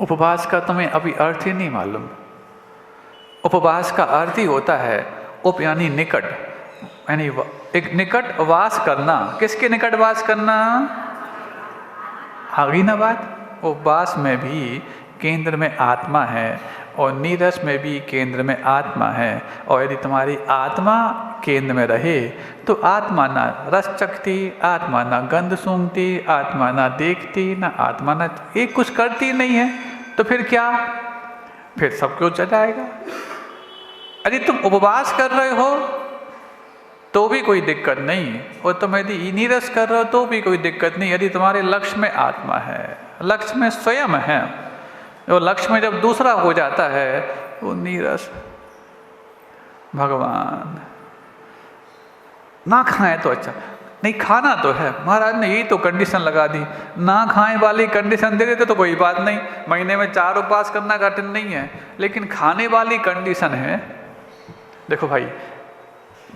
उपवास का तुम्हें अभी अर्थ ही नहीं मालूम। उपवास का अर्थ ही होता है उप यानी निकट, यानी एक निकट वास करना। किसके निकट वास करना? आ गई ना बात। उपवास में भी केंद्र में आत्मा है और नीरस में भी केंद्र में आत्मा है। और यदि तुम्हारी आत्मा केंद्र में रहे तो आत्मा ना रस चखती, आत्मा ना गंध सूंघती, आत्मा ना देखती, ना आत्मा ना एक कुछ करती नहीं है, तो फिर क्या? फिर सब कुछ चल जाएगा। यदि तुम उपवास कर रहे हो तो भी कोई दिक्कत नहीं, और तुम यदि नीरस कर रहे हो तो भी कोई दिक्कत नहीं, यदि तुम्हारे लक्ष्य में आत्मा है, लक्ष्य में स्वयं है। और लक्ष्य में जब दूसरा हो जाता है वो नीरस। भगवान ना खाएं तो अच्छा, नहीं खाना तो है, महाराज ने यही तो कंडीशन लगा दी, ना खाएं वाली कंडीशन दे देते तो कोई बात नहीं, महीने में 4 उपवास करना कठिन नहीं है। लेकिन खाने वाली कंडीशन है। देखो भाई,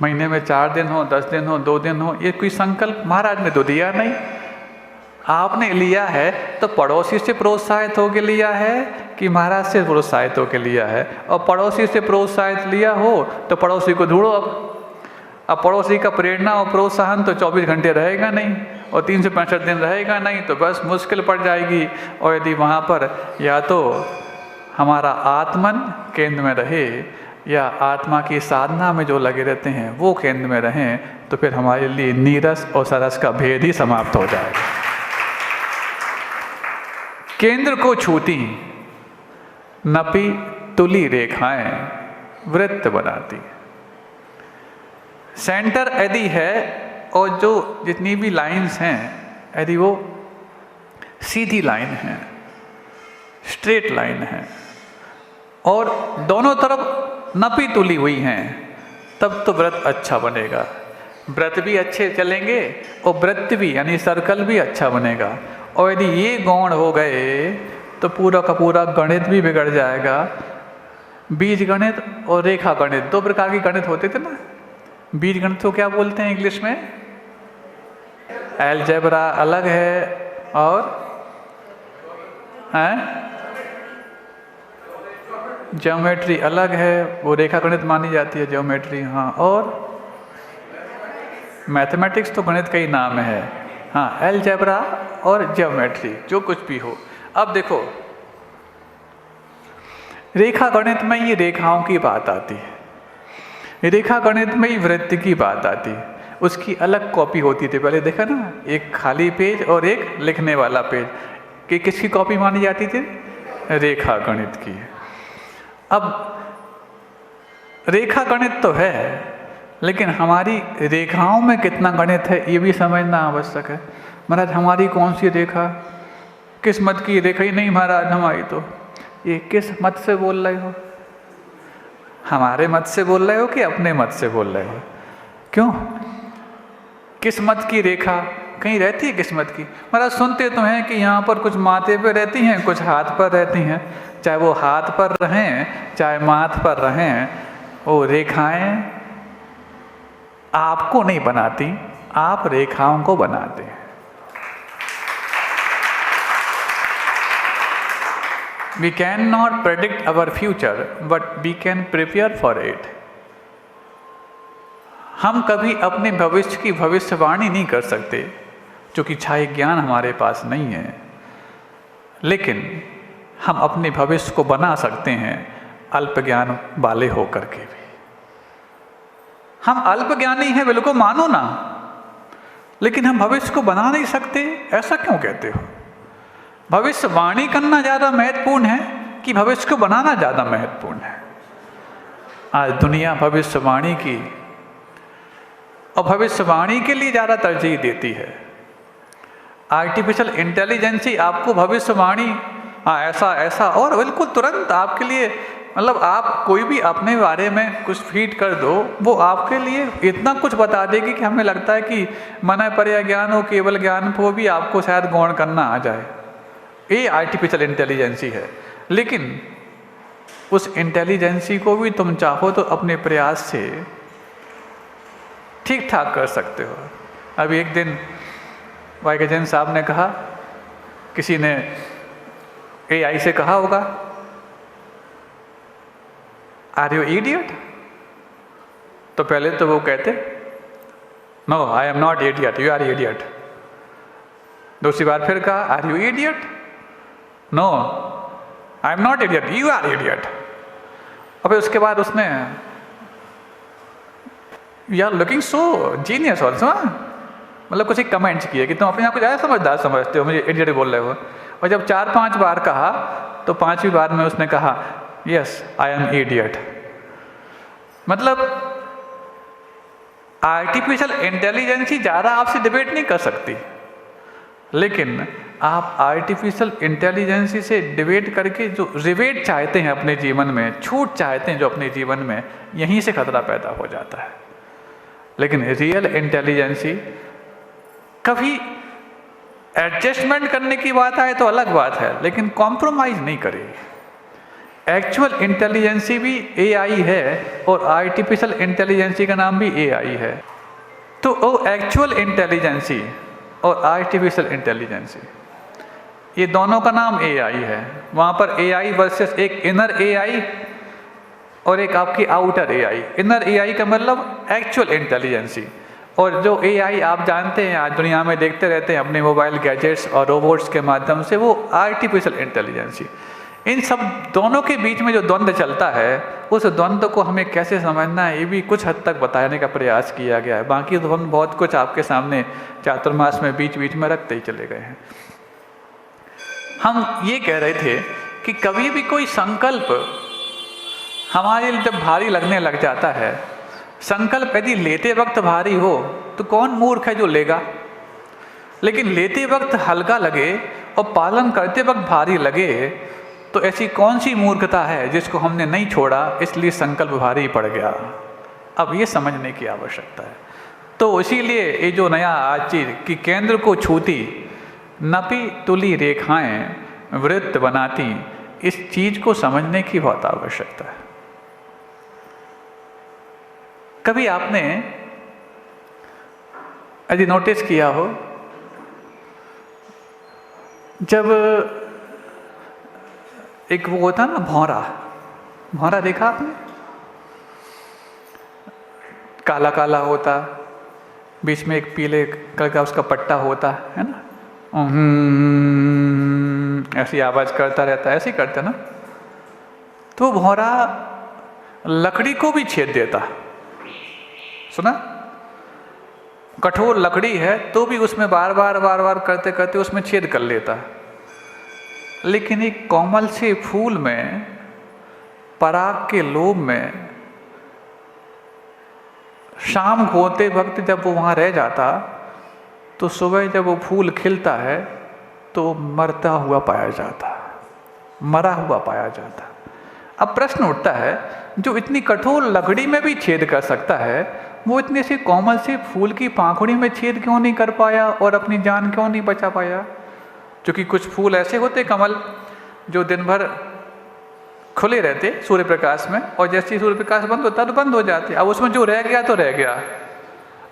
महीने में 4 दिन हो, 10 दिन हो, 2 दिन हो, ये कोई संकल्प महाराज ने तो दिया नहीं। आपने लिया है तो पड़ोसी से प्रोत्साहित होकर लिया है कि महाराज से प्रोत्साहित होकर लिया है? और पड़ोसी से प्रोत्साहित लिया हो तो पड़ोसी को ढूंढो। अब पड़ोसी का प्रेरणा और प्रोत्साहन तो 24 घंटे रहेगा नहीं और 365 दिन रहेगा नहीं, तो बस मुश्किल पड़ जाएगी। और यदि वहाँ पर या तो हमारा आत्मन केंद्र में रहे या आत्मा की साधना में जो लगे रहते हैं वो केंद्र में रहें, तो फिर हमारे लिए नीरस और सरस का भेद ही समाप्त हो जाएगा। केंद्र को छूती नपी तुली रेखाएं वृत्त बनाती। सेंटर यदि है और जो जितनी भी लाइंस हैं यदि वो सीधी लाइन है, स्ट्रेट लाइन है और दोनों तरफ नपी तुली हुई हैं, तब तो व्रत अच्छा बनेगा। व्रत भी अच्छे चलेंगे और वृत्त भी यानी सर्कल भी अच्छा बनेगा। और यदि ये गौण हो गए तो पूरा का पूरा गणित भी बिगड़ जाएगा। बीज गणित और रेखा गणित 2 प्रकार के गणित होते थे ना। बीज गणित को क्या बोलते हैं इंग्लिश में? अलजेब्रा अलग है और ज्योमेट्री अलग है, वो रेखा गणित मानी जाती है ज्योमेट्री। हाँ, और मैथमेटिक्स तो गणित का ही नाम है। हाँ, अलजेब्रा और ज्योमेट्री जो कुछ भी हो। अब देखो, रेखा गणित में ये रेखाओं की बात आती है, रेखा गणित में ही वृत्त की बात आती है। उसकी अलग कॉपी होती थी। पहले देखा ना, एक खाली पेज और एक लिखने वाला पेज, कि किसकी कॉपी मानी जाती थी? रेखा गणित की। अब रेखा गणित तो है, लेकिन हमारी रेखाओं में कितना गणित है ये भी समझना आवश्यक है। महाराज हमारी कौन सी रेखा, किस मत की रेखा ही नहीं महाराज हमारी, तो ये किस मत से बोल रहे हो? हमारे मत से बोल रहे हो कि अपने मत से बोल रहे हो? क्यों? किस मत की रेखा कहीं रहती है? किस मत की? महाराज सुनते तो हैं कि यहाँ पर कुछ माथे पे रहती हैं, कुछ हाथ पर रहती हैं। चाहे वो हाथ पर रहें चाहे माथ पर रहें, वो रेखाएं आपको नहीं बनाती, आप रेखाओं को बनाते हैं। We cannot predict our future, but we can prepare for it. हम कभी अपने भविष्य की भविष्यवाणी नहीं कर सकते क्योंकि छाया ज्ञान हमारे पास नहीं है, लेकिन हम अपने भविष्य को बना सकते हैं अल्प ज्ञान वाले होकर के भी। हम अल्प ज्ञानी हैं बिल्कुल मानो ना, लेकिन हम भविष्य को बना नहीं सकते। ऐसा क्यों कहते हो? भविष्यवाणी करना ज़्यादा महत्वपूर्ण है कि भविष्य को बनाना ज़्यादा महत्वपूर्ण है? आज दुनिया भविष्यवाणी की और भविष्यवाणी के लिए ज़्यादा तरजीह देती है। आर्टिफिशियल इंटेलिजेंस ही आपको भविष्यवाणी ऐसा ऐसा और बिल्कुल तुरंत आपके लिए, मतलब आप कोई भी अपने बारे में कुछ फीड कर दो, वो आपके लिए इतना कुछ बता देगी कि हमें लगता है कि मन पर्या ज्ञान हो केवल ज्ञान को भी आपको शायद गौण करना आ जाए। ये आर्टिफिशियल इंटेलिजेंसी है। लेकिन उस इंटेलिजेंसी को भी तुम चाहो तो अपने प्रयास से ठीक ठाक कर सकते हो। अभी एक दिन वाइगजन साहब ने कहा, किसी ने AI से कहा होगा, आर यू इडियट? तो पहले तो वो कहते no I am not idiot, you are idiot. दूसरी बार फिर कहा are you idiot? No I am not idiot, you are idiot. और फिर उसके बाद उसने you are looking so genius also, मतलब कुछ एक कमेंट्स किए कि तुम अपने आप को ज़्यादा समझदार समझते हो, मुझे इडियट बोल रहे हो। और जब 4-5 बार कहा तो 5वीं बार में उसने कहा यस आई एम इडियट। मतलब आर्टिफिशियल इंटेलिजेंस ही ज़्यादा आपसे डिबेट नहीं कर सकती, लेकिन आप आर्टिफिशियल इंटेलिजेंस से डिबेट करके जो रिबेट चाहते हैं अपने जीवन में, छूट चाहते हैं जो अपने जीवन में, यहीं से खतरा पैदा हो जाता है। लेकिन रियल इंटेलिजेंस कभी एडजस्टमेंट करने की बात आए तो अलग बात है, लेकिन कॉम्प्रोमाइज नहीं करेगी। एक्चुअल इंटेलिजेंसी भी AI है और आर्टिफिशियल इंटेलिजेंसी का नाम भी AI है। तो वो एक्चुअल इंटेलिजेंसी और आर्टिफिशियल इंटेलिजेंसी, ये दोनों का नाम AI है। वहाँ पर AI वर्सेस एक इनर AI और एक आपकी आउटर AI। इनर AI का मतलब एक्चुअल इंटेलिजेंसी, और जो AI आप जानते हैं आज दुनिया में देखते रहते हैं अपने मोबाइल गैजेट्स और रोबोट्स के माध्यम से, वो आर्टिफिशियल इंटेलिजेंसी। इन सब दोनों के बीच में जो द्वंद्व चलता है, उस द्वंद्व को हमें कैसे समझना है ये भी कुछ हद तक बताने का प्रयास किया गया है। बाकी तो हम बहुत कुछ आपके सामने चातुर्मास में बीच बीच में रखते ही चले गए हैं। हम ये कह रहे थे कि कभी भी कोई संकल्प हमारे लिए जब भारी लगने लग जाता है, संकल्प यदि लेते वक्त भारी हो तो कौन मूर्ख है जो लेगा, लेकिन लेते वक्त हल्का लगे और पालन करते वक्त भारी लगे तो ऐसी कौन सी मूर्खता है जिसको हमने नहीं छोड़ा, इसलिए संकल्प भारी पड़ गया। अब ये समझने की आवश्यकता है। तो इसीलिए ये जो नया आज चीज कि केंद्र को छूती नपी तुली रेखाएं वृत्त बनाती, इस चीज को समझने की बहुत आवश्यकता है। कभी आपने यदि नोटिस किया हो, जब एक वो होता ना भौरा, भौरा देखा आपने? काला काला होता, बीच में एक पीले कलर का उसका पट्टा होता है ना, ऐसी आवाज करता रहता है, ऐसे ही करते ना। तो भौरा लकड़ी को भी छेद देता, सुना? कठोर लकड़ी है तो भी उसमें बार बार करते करते उसमें छेद कर लेता। लेकिन एक कोमल से फूल में, पराग के लोभ में, शाम होते वक्त जब वो वहाँ रह जाता तो सुबह जब वो फूल खिलता है तो मरता हुआ पाया जाता, मरा हुआ पाया जाता। अब प्रश्न उठता है, जो इतनी कठोर लकड़ी में भी छेद कर सकता है, वो इतने से कोमल से फूल की पाखुड़ी में छेद क्यों नहीं कर पाया और अपनी जान क्यों नहीं बचा पाया? क्योंकि कुछ फूल ऐसे होते कमल जो दिन भर खुले रहते सूर्य प्रकाश में, और जैसे ही सूर्य प्रकाश बंद होता तो बंद हो जाते। अब उसमें जो रह गया तो रह गया,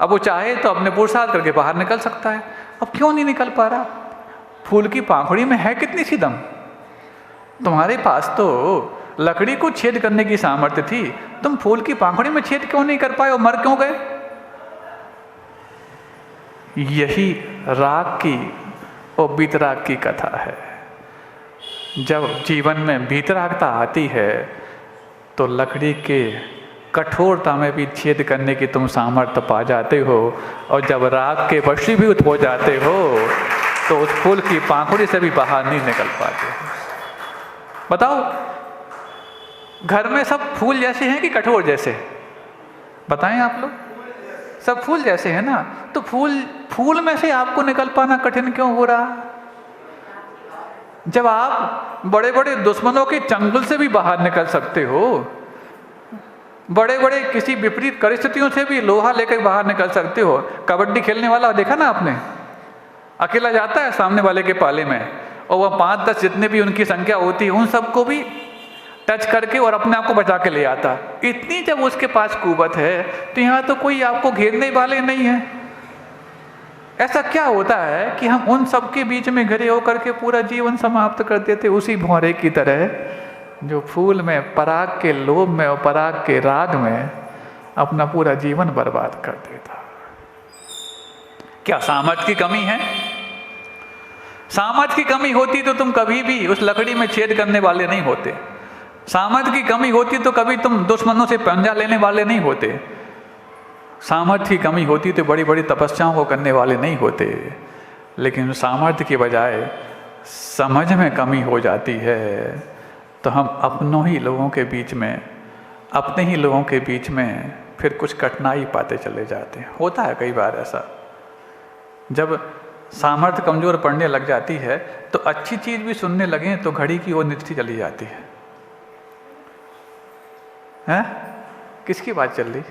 अब वो चाहे तो अपने पुरुषार्थ करके बाहर निकल सकता है। अब क्यों नहीं निकल पा रहा? फूल की पाखुड़ी में है कितनी सी दम? तुम्हारे पास तो लकड़ी को छेद करने की सामर्थ्य थी, तुम फूल की पाखुड़ी में छेद क्यों नहीं कर पाए और मर क्यों गए? यही राग की और बीतराग की कथा है। जब जीवन में बीतरागता आती है तो लकड़ी के कठोरता में भी छेद करने की तुम सामर्थ्य पा जाते हो, और जब राग के वशीभूत हो जाते हो तो उस फूल की पाखुड़ी से भी बाहर नहीं निकल पाते। बताओ, घर में सब फूल जैसे हैं कि कठोर जैसे? बताएं आप लोग। सब फूल जैसे हैं ना, तो फूल में से आपको निकल पाना कठिन क्यों हो रहा? जब आप बड़े बड़े दुश्मनों के चंगुल से भी बाहर निकल सकते हो, बड़े बड़े किसी विपरीत परिस्थितियों से भी लोहा लेकर बाहर निकल सकते हो। कबड्डी खेलने वाला देखा ना आपने, अकेला जाता है सामने वाले के पाले में, और वह 5-10 जितने भी उनकी संख्या होती है उन सबको भी टच करके और अपने आप को बचा के ले आता। इतनी जब उसके पास कुवत है तो यहाँ तो कोई आपको घेरने वाले नहीं है। ऐसा क्या होता है कि हम उन सब के बीच में घिरे होकर के पूरा जीवन समाप्त कर देते, उसी भौरे की तरह जो फूल में पराग के लोभ में और पराग के राग में अपना पूरा जीवन बर्बाद कर देता। क्या सामर्थ्य की कमी है? सामर्थ्य की कमी होती तो तुम कभी भी उस लकड़ी में छेद करने वाले नहीं होते। सामर्थ्य की कमी होती तो कभी तुम दुश्मनों से पंजा लेने वाले नहीं होते। सामर्थ्य की कमी होती तो बड़ी बड़ी तपस्याओं को करने वाले नहीं होते। लेकिन सामर्थ्य के बजाय समझ में कमी हो जाती है तो हम अपनों ही लोगों के बीच में, अपने ही लोगों के बीच में फिर कुछ कठिनाई पाते चले जाते हैं। होता है कई बार ऐसा, जब सामर्थ्य कमज़ोर पड़ने लग जाती है तो अच्छी चीज़ भी सुनने लगें तो घड़ी की ओर निष्ठि चली जाती है। हैं? किसकी बात चल रही?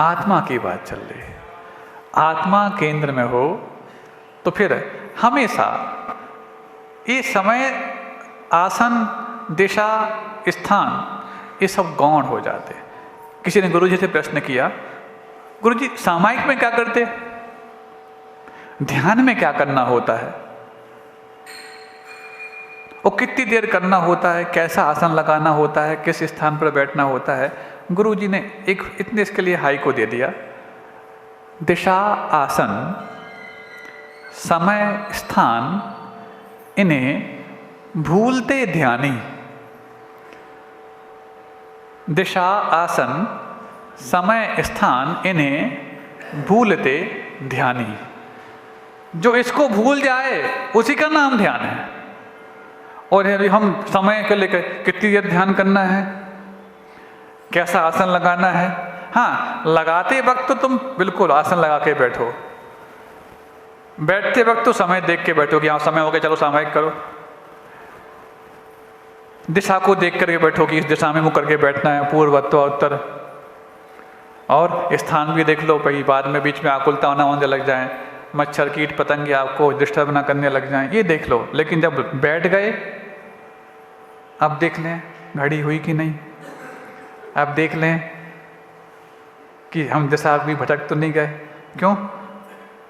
आत्मा की बात चल रही है। आत्मा केंद्र में हो तो फिर हमेशा ये समय, आसन, दिशा, स्थान, ये सब गौण हो जाते। किसी ने गुरुजी से प्रश्न किया, गुरुजी सामायिक में क्या करते, ध्यान में क्या करना होता है, वो कितनी देर करना होता है, कैसा आसन लगाना होता है, किस स्थान पर बैठना होता है? गुरुजी ने एक इतने इसके लिए हाई को दे दिया, दिशा, आसन, समय, स्थान, इन्हें भूलते ध्यानी। दिशा, आसन, समय, स्थान, इन्हें भूलते ध्यानी। जो इसको भूल जाए उसी का नाम ध्यान है। और हम समय के लेकर कितनी देर ध्यान करना है, कैसा आसन लगाना है। हाँ, लगाते वक्त तो तुम बिल्कुल आसन लगा के बैठो, बैठते वक्त तो समय देख के बैठो कि हाँ समय हो गया, चलो सामायिक करो। दिशा को देख करके बैठो कि इस दिशा में मुँह करके बैठना है, पूर्व अथवा उत्तर। और स्थान भी देख लो, भाई बाद में बीच में आकुलता होना होने लग जाए, मच्छर कीट पतंगे आपको डिस्टर्ब ना करने लग जाएं, ये देख लो। लेकिन जब बैठ गए, अब देख लें घड़ी हुई कि नहीं, अब देख लें कि हम दिशा भी भटक तो नहीं गए। क्यों?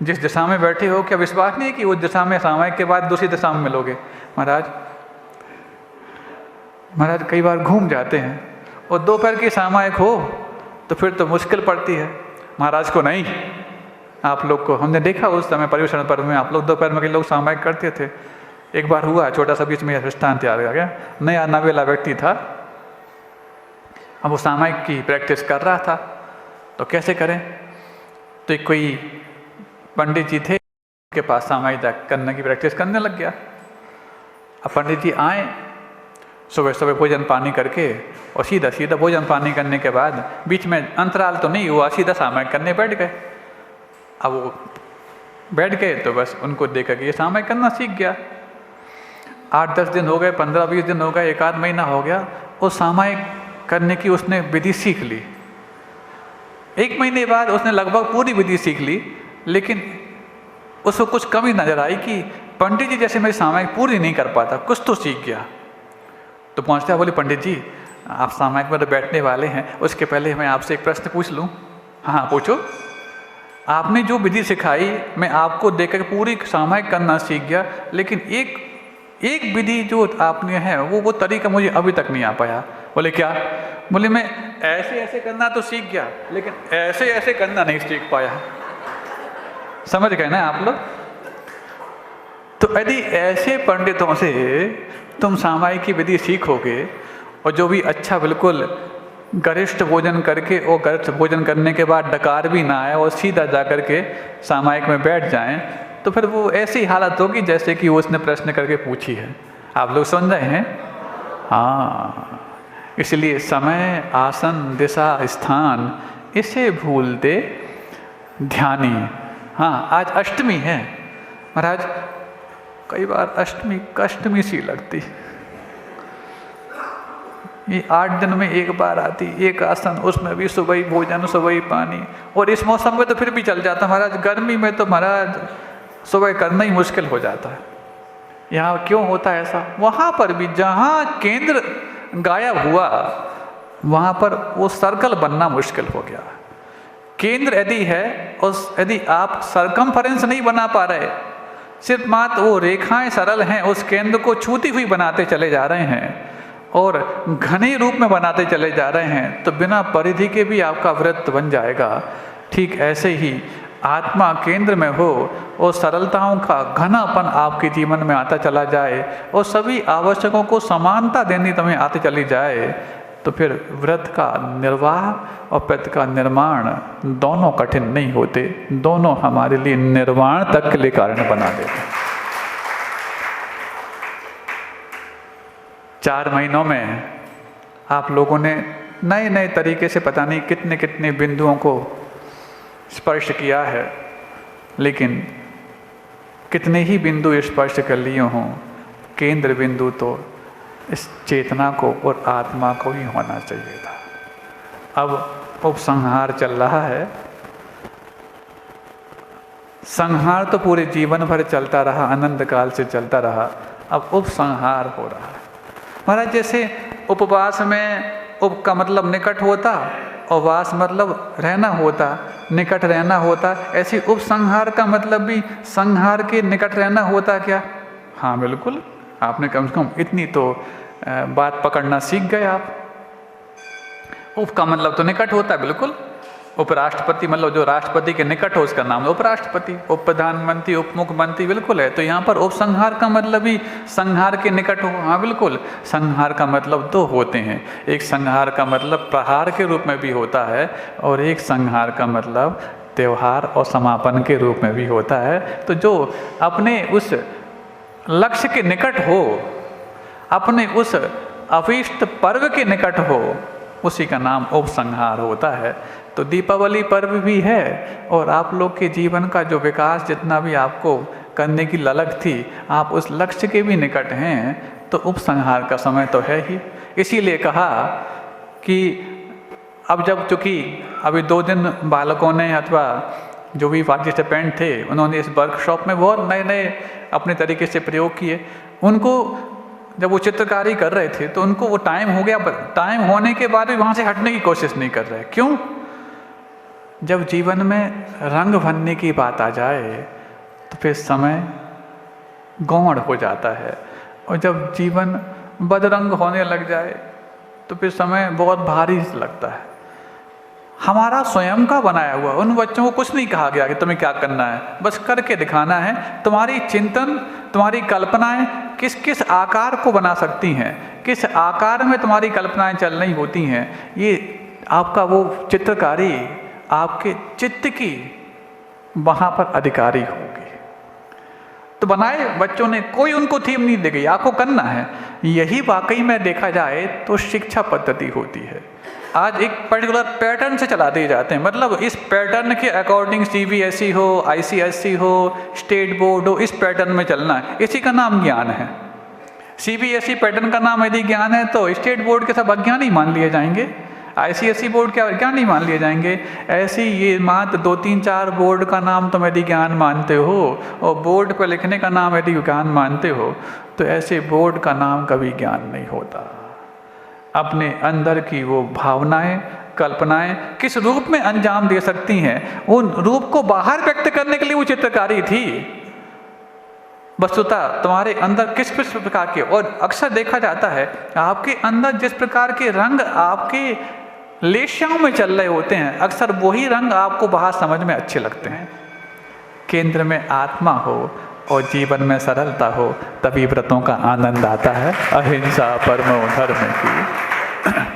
जिस दिशा में बैठे हो क्या विश्वास नहीं है कि उस दिशा में सामायिक के बाद दूसरी दिशा में मिलोगे? महाराज कई बार घूम जाते हैं और दोपहर की सामायिक हो तो फिर तो मुश्किल पड़ती है। महाराज को नहीं, आप लोग को हमने देखा उस समय पर्युषण पर्व में आप लोग दोपहर में के लोग सामायिक करते थे। एक बार हुआ छोटा सा बीच में दृष्टांत याद आ गया, नया नवेला व्यक्ति था, अब वो सामायिक की प्रैक्टिस कर रहा था, तो कैसे करें? तो एक कोई पंडित जी थे, उनके पास सामायिक करने की प्रैक्टिस करने लग गया। अब पंडित जी आए, सुबह सुबह भोजन पानी करके और सीधा सीधा भोजन पानी करने के बाद बीच में अंतराल तो नहीं हुआ, सीधा सामायिक करने बैठ गए। अब वो बैठ गए तो बस उनको देखा कि ये सामायिक करना सीख गया। 8-10 दिन हो गए, 15-20 दिन हो गए, 1 आध महीना हो गया, वो सामायिक करने की उसने विधि सीख ली। 1 महीने बाद उसने लगभग पूरी विधि सीख ली, लेकिन उसको कुछ कमी नजर आई कि पंडित जी जैसे मेरी सामायिक पूरी नहीं कर पाता, कुछ तो सीख गया। तो पहुँचता बोले, पंडित जी आप सामायिक में तो बैठने वाले हैं, उसके पहले मैं आपसे एक प्रश्न पूछ लूँ? हाँ पूछो। आपने जो विधि सिखाई मैं आपको देखकर पूरी सामायिक करना सीख गया, लेकिन एक विधि जो आपने है वो तरीका मुझे अभी तक नहीं आ पाया। बोले क्या? बोले मैं ऐसे ऐसे करना तो सीख गया, लेकिन ऐसे ऐसे करना नहीं सीख पाया। समझ गए ना आप लोग? तो यदि ऐसे पंडितों से तुम सामायिक की विधि सीखोगे और जो भी अच्छा बिल्कुल गरिष्ठ भोजन करके और गरिष्ठ भोजन करने के बाद डकार भी ना आए और सीधा जा कर के सामायिक में बैठ जाएं, तो फिर वो ऐसी हालत होगी जैसे कि उसने प्रश्न करके पूछी है। आप लोग समझ रहे हैं? हाँ, इसलिए समय, आसन, दिशा, स्थान, इसे भूलते ध्यानी। हाँ, आज अष्टमी है महाराज, कई बार अष्टमी कष्टमी सी लगती, ये 8 दिन में एक बार आती, एक आसन, उसमें भी सुबह ही भोजन सुबह ही पानी। और इस मौसम में तो फिर भी चल जाता महाराज, गर्मी में तो महाराज सुबह करना ही मुश्किल हो जाता है। यहाँ क्यों होता है ऐसा? वहाँ पर भी जहाँ केंद्र गायब हुआ वहाँ पर वो सर्कल बनना मुश्किल हो गया। केंद्र यदि है और यदि आप सरकमफरेंस नहीं बना पा रहे, सिर्फ मात्र वो रेखाएं सरल हैं, उस केंद्र को छूती हुई बनाते चले जा रहे हैं और घने रूप में बनाते चले जा रहे हैं, तो बिना परिधि के भी आपका वृत्त बन जाएगा। ठीक ऐसे ही आत्मा केंद्र में हो और सरलताओं का घनापन आपके जीवन में आता चला जाए और सभी आवश्यकों को समानता देनी तुम्हें आती चली जाए, तो फिर व्रत का निर्वाह और व्रत का निर्माण दोनों कठिन नहीं होते, दोनों हमारे लिए निर्वाण तक के लिए कारण बना देते। 4 महीनों में आप लोगों ने नए नए तरीके से पता नहीं कितने कितने बिंदुओं को स्पर्श किया है, लेकिन कितने ही बिंदु स्पर्श कर लिए हों, केंद्र बिंदु तो इस चेतना को और आत्मा को ही होना चाहिए था। अब उपसंहार चल रहा है। संहार तो पूरे जीवन भर चलता रहा, अनंत काल से चलता रहा, अब उपसंहार हो रहा है। महाराज जैसे उपवास में उप का मतलब निकट होता और वास मतलब रहना होता, निकट रहना होता, ऐसे उपसंहार का मतलब भी संहार के निकट रहना होता क्या? हाँ बिल्कुल, आपने कम से कम इतनी तो बात पकड़ना सीख गए आप। उप का मतलब तो निकट होता है, बिल्कुल। उपराष्ट्रपति मतलब जो राष्ट्रपति के निकट हो उसका नाम है उपराष्ट्रपति। उप प्रधानमंत्री, उप मुख्यमंत्री, बिल्कुल है। तो यहाँ पर उपसंहार का मतलब भी संहार के निकट हो, हाँ बिल्कुल। संहार का मतलब 2 होते हैं, एक संहार का मतलब प्रहार के रूप में भी होता है और एक संहार का मतलब त्योहार और समापन के रूप में भी होता है। तो जो अपने उस लक्ष्य के निकट हो, अपने उस अभीष्ट पर्व के निकट हो, उसी का नाम उपसंहार होता है। तो दीपावली पर्व भी है और आप लोग के जीवन का जो विकास जितना भी आपको करने की ललक थी, आप उस लक्ष्य के भी निकट हैं, तो उपसंहार का समय तो है ही। इसीलिए कहा कि अब जब चूँकि अभी 2 दिन बालकों ने अथवा जो भी पार्टिसिपेंट थे उन्होंने इस वर्कशॉप में बहुत नए नए अपने तरीके से प्रयोग किए। उनको जब वो चित्रकारी कर रहे थे तो उनको वो टाइम हो गया, टाइम होने के बाद भी वहाँ से हटने की कोशिश नहीं कर रहे। क्यों? जब जीवन में रंग भरने की बात आ जाए तो फिर समय गौण हो जाता है, और जब जीवन बदरंग होने लग जाए तो फिर समय बहुत भारी लगता है। हमारा स्वयं का बनाया हुआ, उन बच्चों को कुछ नहीं कहा गया कि तुम्हें क्या करना है, बस करके दिखाना है। तुम्हारी चिंतन, तुम्हारी कल्पनाएं किस किस आकार को बना सकती हैं, किस आकार में तुम्हारी कल्पनाएं चल रही होती हैं, ये आपका वो चित्रकारी आपके चित्त की वहाँ पर अधिकारी होगी। तो बनाए बच्चों ने, कोई उनको थीम नहीं दी गई, आपको करना है। यही वाकई में देखा जाए तो शिक्षा पद्धति होती है। आज एक पर्टिकुलर पैटर्न से चला दिए जाते हैं, मतलब इस पैटर्न के अकॉर्डिंग CBSE हो, ICSE हो, स्टेट बोर्ड हो, इस पैटर्न में चलना है, इसी का नाम ज्ञान है। CBSE पैटर्न का नाम यदि ज्ञान है तो स्टेट बोर्ड के सब अज्ञान ही मान लिए जाएंगे, ICSE बोर्ड के अज्ञान नहीं मान लिए जाएंगे। ऐसे ये मात्र 2-3-4 बोर्ड का नाम तुम यदि ज्ञान मानते हो और बोर्ड पर लिखने का नाम यदि ज्ञान मानते हो, तो ऐसे बोर्ड का नाम कभी ज्ञान नहीं होता। अपने अंदर की वो भावनाएं, कल्पनाएं किस रूप में अंजाम दे सकती हैं, उन रूप को बाहर व्यक्त करने के लिए वो चित्रकारी थी। वस्तुतः तुम्हारे अंदर किस किस प्रकार के, और अक्सर देखा जाता है आपके अंदर जिस प्रकार के रंग आपके लेशाओं में चल रहे होते हैं, अक्सर वही रंग आपको बाहर समझ में अच्छे लगते हैं। केंद्र में आत्मा हो और जीवन में सरलता हो, तभी व्रतों का आनंद आता है। अहिंसा परमो धर्म की